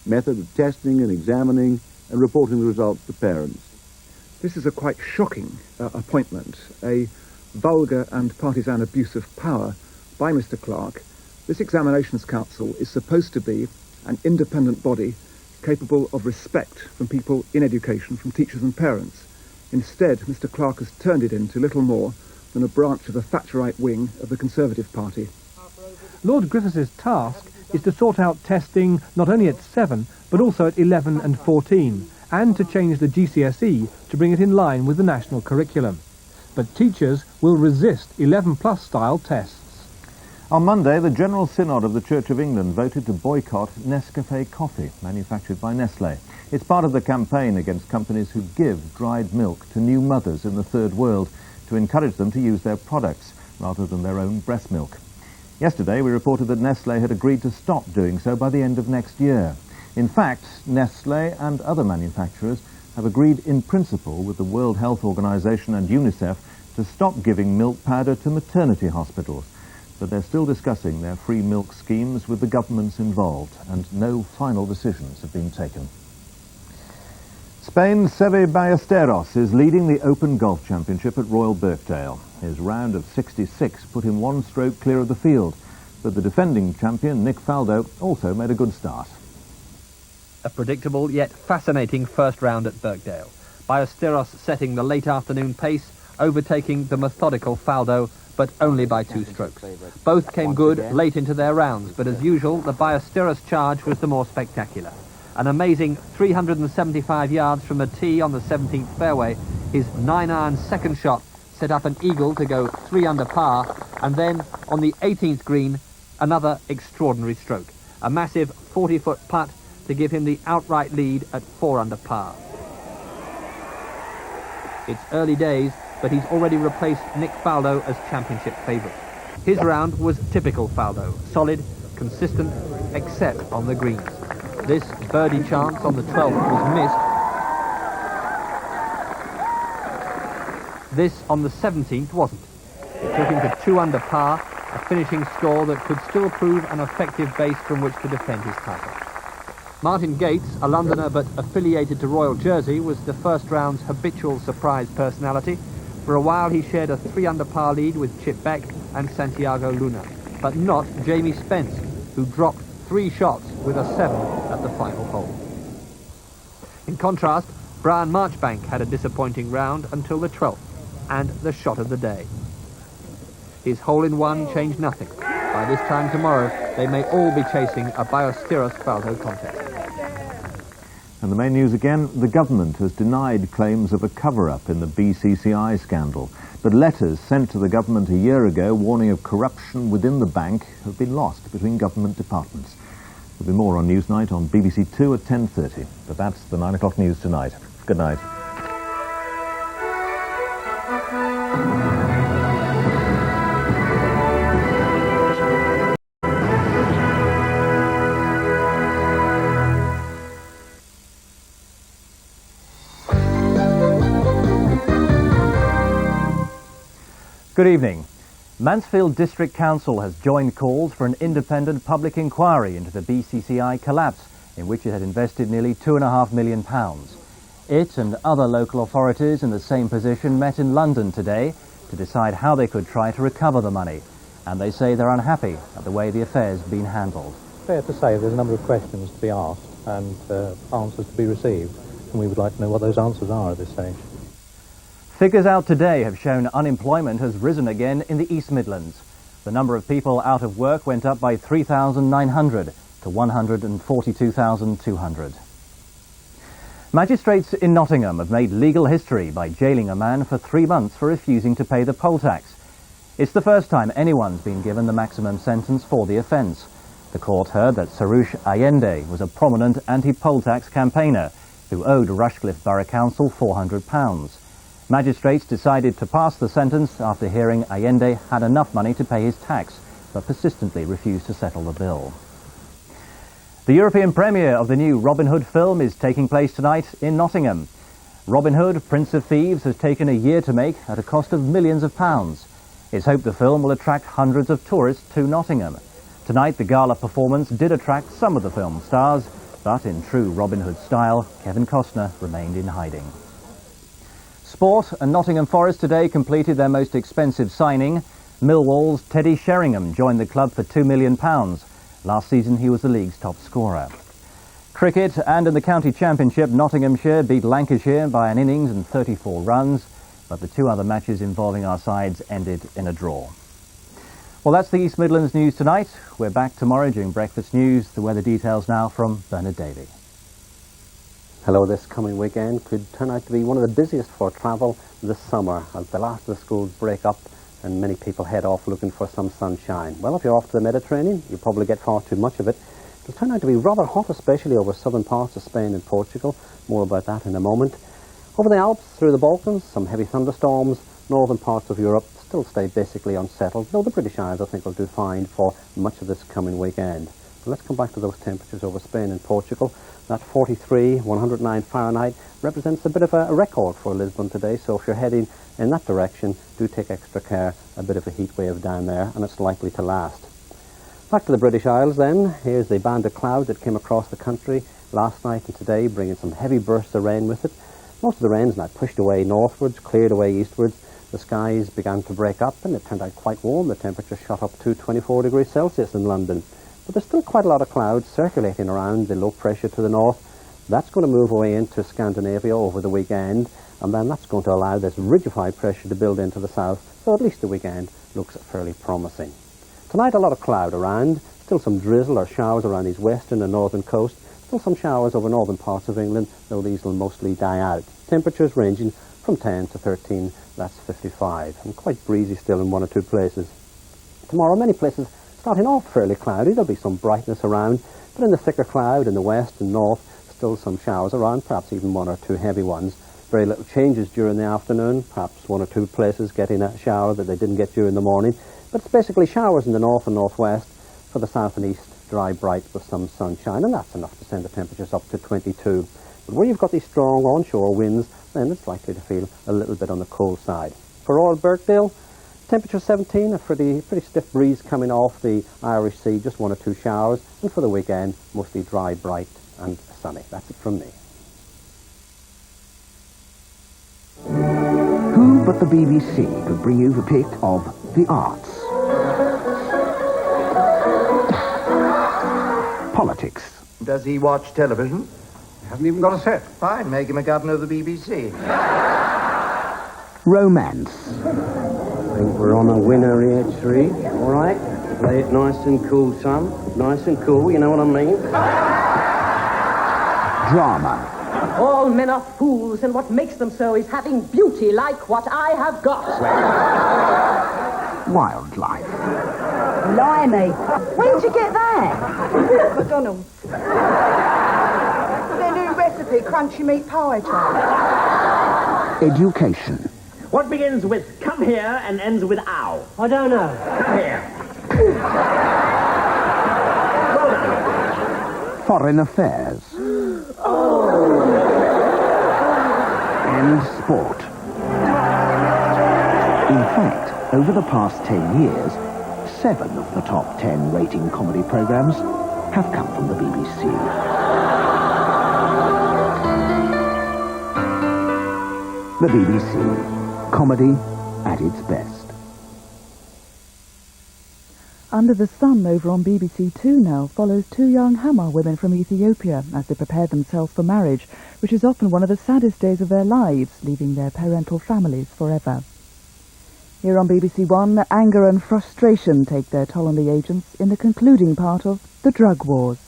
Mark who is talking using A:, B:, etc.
A: method of testing and examining and reporting the results to parents.
B: This is a quite shocking appointment, a vulgar and partisan abuse of power by Mr. Clark. This Examinations Council is supposed to be an independent body capable of respect from people in education, from teachers and parents. Instead, Mr. Clark has turned it into little more than a branch of the Thatcherite wing of the Conservative Party.
C: Lord Griffiths' task is to sort out testing not only at 7 but also at 11 and 14, and to change the GCSE to bring it in line with the national curriculum. But teachers will resist 11+ style tests.
D: On Monday, the General Synod of the Church of England voted to boycott Nescafé coffee, manufactured by Nestlé. It's part of the campaign against companies who give dried milk to new mothers in the Third World to encourage them to use their products rather than their own breast milk. Yesterday, we reported that Nestlé had agreed to stop doing so by the end of next year. In fact, Nestlé and other manufacturers have agreed in principle with the World Health Organization and UNICEF to stop giving milk powder to maternity hospitals. But they're still discussing their free milk schemes with the governments involved, and no final decisions have been taken. Spain's Seve Ballesteros is leading the Open Golf Championship at Royal Birkdale. His round of 66 put him one stroke clear of the field, but the defending champion, Nick Faldo, also made a good start.
E: A predictable yet fascinating first round at Birkdale. Ballesteros setting the late afternoon pace, overtaking the methodical Faldo, but only by 2 strokes. Both came good late into their rounds, but as usual, the Ballesteros charge was the more spectacular. An amazing 375 yards from the tee on the 17th fairway, his 9-iron second shot set up an eagle to go 3 under par, and then on the 18th green, another extraordinary stroke. A massive 40-foot putt to give him the outright lead at 4 under par. It's early days, but he's already replaced Nick Faldo as championship favourite. His round was typical Faldo, solid, consistent, except on the greens. This birdie chance on the 12th was missed. This on the 17th wasn't. It took him to 2 under par, a finishing score that could still prove an effective base from which to defend his title. Martin Gates, a Londoner but affiliated to Royal Jersey, was the first round's habitual surprise personality. For a while he shared a 3 under par lead with Chip Beck and Santiago Luna, but not Jamie Spence, who dropped 3 shots with a 7 at the final hole. In contrast, Brian Marchbank had a disappointing round until the 12th, and the shot of the day. His hole-in-one changed nothing. By this time tomorrow, they may all be chasing a Ballesteros-Faldo contest.
D: And the main news again, the government has denied claims of a cover-up in the BCCI scandal. But letters sent to the government a year ago warning of corruption within the bank have been lost between government departments. There'll be more on Newsnight on BBC 2 at 10:30. But that's the 9 o'clock news tonight. Good night.
F: Good evening. Mansfield District Council has joined calls for an independent public inquiry into the BCCI collapse, in which it had invested nearly £2.5 million. It and other local authorities in the same position met in London today to decide how they could try to recover the money. And they say they're unhappy at the way the affair's been handled.
G: Fair to say there's a number of questions to be asked and answers to be received, and we would like to know what those answers are at this stage.
F: Figures out today have shown unemployment has risen again in the East Midlands. The number of people out of work went up by 3,900 to 142,200. Magistrates in Nottingham have made legal history by jailing a man for 3 months for refusing to pay the poll tax. It's the first time anyone's been given the maximum sentence for the offence. The court heard that Sarouche Allende was a prominent anti-poll tax campaigner who owed Rushcliffe Borough Council £400. Magistrates decided to pass the sentence after hearing Allende had enough money to pay his tax, but persistently refused to settle the bill. The European premiere of the new Robin Hood film is taking place tonight in Nottingham. Robin Hood, Prince of Thieves has taken a year to make at a cost of millions of pounds. It's hoped the film will attract hundreds of tourists to Nottingham. Tonight the gala performance did attract some of the film stars, But in true Robin Hood style, Kevin Costner remained in hiding. Sport, and Nottingham Forest today completed their most expensive signing. Millwall's Teddy Sheringham joined the club for £2 million. Last season he was the league's top scorer. Cricket, and in the county championship, Nottinghamshire beat Lancashire by an innings and 34 runs, but the two other matches involving our sides ended in a draw. Well, that's the East Midlands news tonight. We're back tomorrow during Breakfast News. The weather details now from Bernard Davey.
H: Hello, this coming weekend could turn out to be one of the busiest for travel this summer as the last of the schools break up and many people head off looking for some sunshine. Well, if you're off to the Mediterranean, you'll probably get far too much of it. It'll turn out to be rather hot, especially over southern parts of Spain and Portugal. More about that in a moment. Over the Alps, through the Balkans, some heavy thunderstorms. Northern parts of Europe still stay basically unsettled, though the British Isles I think will do fine for much of this coming weekend. But let's come back to those temperatures over Spain and Portugal. That 43, 109 Fahrenheit represents a bit of a record for Lisbon today, so if you're heading in that direction, do take extra care. A bit of a heat wave down there, and it's likely to last. Back to the British Isles then. Here's the band of cloud that came across the country last night and today, bringing some heavy bursts of rain with it. Most of the rain's now pushed away northwards, cleared away eastwards. The skies began to break up and it turned out quite warm. The temperature shot up to 24 degrees Celsius in London. But there's still quite a lot of clouds circulating around the low pressure to the north. That's going to move away into Scandinavia over the weekend, and then that's going to allow this ridgified pressure to build into the south, so at least the weekend looks fairly promising. Tonight a lot of cloud around, still some drizzle or showers around these western and northern coast, still some showers over northern parts of England, though these will mostly die out. Temperatures ranging from 10 to 13, that's 55, and quite breezy still in one or two places. Tomorrow many places starting off fairly cloudy. There'll be some brightness around, but in the thicker cloud in the west and north, still some showers around, perhaps even one or two heavy ones. Very little changes during the afternoon, perhaps one or two places getting a shower that they didn't get during the morning. But it's basically showers in the north and northwest. For the south and east, dry, bright with some sunshine, and that's enough to send the temperatures up to 22. But where you've got these strong onshore winds, then it's likely to feel a little bit on the cold side. For Royal Birkdale, temperature 17, a pretty stiff breeze coming off the Irish Sea, just one or two showers, and for the weekend, mostly dry, bright and sunny. That's it from me.
I: Who but the BBC could bring you the pick of the arts, politics.
J: Does he watch television?
K: Hasn't even got a set.
J: Fine, make him a governor of the BBC.
I: Romance.
L: I think we're on a winner here, Tree. All right? Play it nice and cool, son. Nice and cool, you know what I mean?
I: Drama.
M: All men are fools, and what makes them so is having beauty like what I have got.
I: Wildlife.
M: Blimey. Where'd you get that?
N: McDonald's. Their new recipe, crunchy meat pie tray.
I: Education.
O: What begins with come here and ends with ow?
M: I don't know.
O: Come here. Well done.
I: Foreign affairs. And sport. In fact, over the past 10 years, 7 of the top 10 rating comedy programmes have come from the BBC. The BBC. Comedy at its best.
P: Under the Sun over on BBC Two now follows 2 young Hama women from Ethiopia as they prepare themselves for marriage, which is often one of the saddest days of their lives, leaving their parental families forever. Here on BBC One, anger and frustration take their toll on the agents in the concluding part of The Drug Wars.